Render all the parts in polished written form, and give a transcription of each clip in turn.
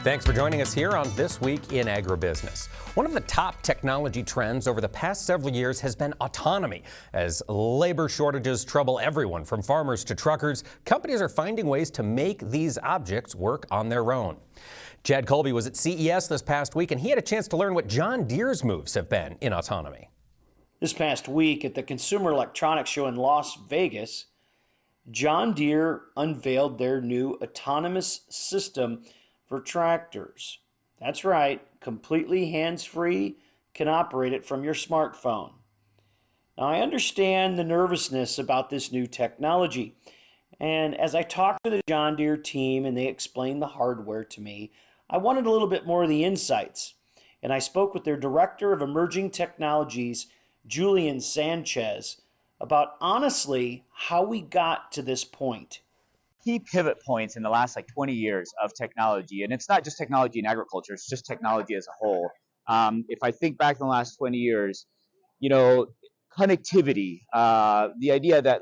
Thanks for joining us here on This Week in Agribusiness. One of the top technology trends over the past several years has been autonomy. As labor shortages trouble everyone from farmers to truckers, companies are finding ways to make these objects work on their own. Chad Colby was at CES this past week, and he had a chance to learn what John Deere's moves have been in autonomy. This past week at the Consumer Electronics Show in Las Vegas, John Deere unveiled their new autonomous system for tractors. That's right, completely hands-free, can operate it from your smartphone. Now, I understand the nervousness about this new technology, and as I talked to the John Deere team and they explained the hardware to me, I wanted a little bit more of the insights, and I spoke with their Director of Emerging Technologies, Julian Sanchez, about honestly how we got to this point. Key pivot points in the last 20 years of technology, and it's not just technology in agriculture, it's just technology as a whole. If I think back in the last 20 years, connectivity, the idea that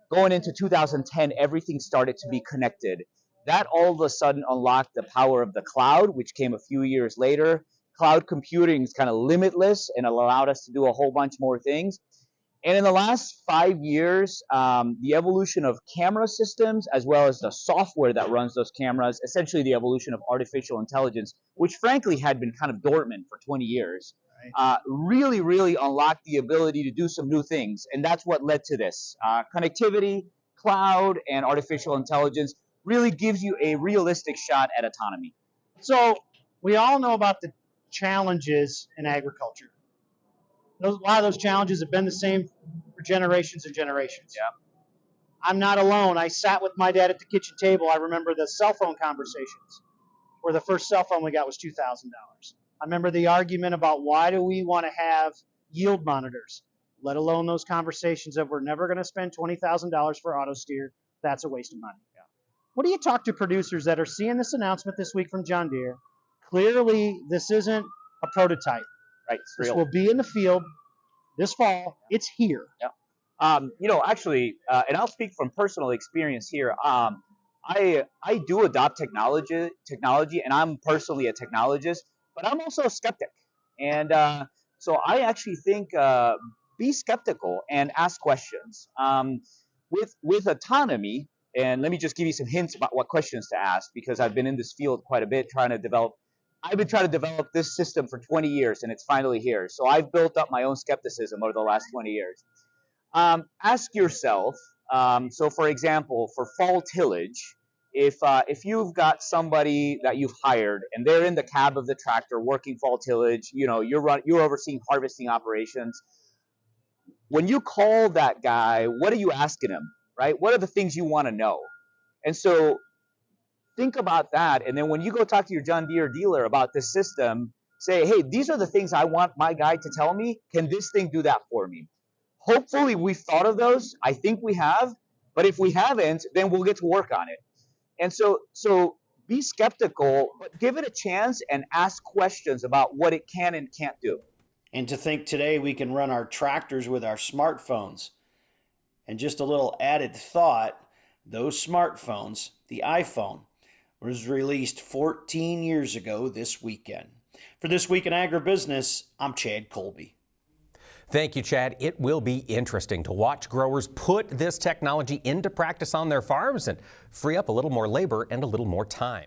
going into 2010, everything started to be connected. That all of a sudden unlocked the power of the cloud, which came a few years later. Cloud computing is kind of limitless and allowed us to do a whole bunch more things. And in the last 5 years, the evolution of camera systems, as well as the software that runs those cameras, essentially the evolution of artificial intelligence, which frankly had been kind of dormant for 20 years, really unlocked the ability to do some new things. And that's what led to this. Connectivity, cloud, and artificial intelligence really gives you a realistic shot at autonomy. So we all know about the challenges in agriculture. A lot of those challenges have been the same for generations and generations. Yeah. I'm not alone. I sat with my dad at the kitchen table. I remember the cell phone conversations where the first cell phone we got was $2,000. I remember the argument about why do we want to have yield monitors, let alone those conversations of we're never going to spend $20,000 for auto steer. That's a waste of money. Yeah. What do you talk to producers that are seeing this announcement this week from John Deere? Clearly, this isn't a prototype. Right, this will be in the field this fall. It's here. Yeah. Actually, and I'll speak from personal experience here. I do adopt technology, and I'm personally a technologist, but I'm also a skeptic. And so I actually think be skeptical and ask questions. With autonomy, and let me just give you some hints about what questions to ask, because I've been in this field quite a bit I've been trying to develop this system for 20 years, and it's finally here. So I've built up my own skepticism over the last 20 years. Ask yourself, so for example, for fall tillage, if you've got somebody that you've hired and they're in the cab of the tractor working fall tillage, you're overseeing harvesting operations. When you call that guy, what are you asking him, right? What are the things you want to know? And so think about that, and then when you go talk to your John Deere dealer about this system, say, hey, these are the things I want my guy to tell me. Can this thing do that for me? Hopefully we've thought of those. I think we have, but if we haven't, then we'll get to work on it. And so be skeptical, but give it a chance and ask questions about what it can and can't do. And to think today we can run our tractors with our smartphones. And just a little added thought, those smartphones, the iPhone, was released 14 years ago this weekend. For This Week in Agribusiness, I'm Chad Colby. Thank you, Chad. It will be interesting to watch growers put this technology into practice on their farms and free up a little more labor and a little more time.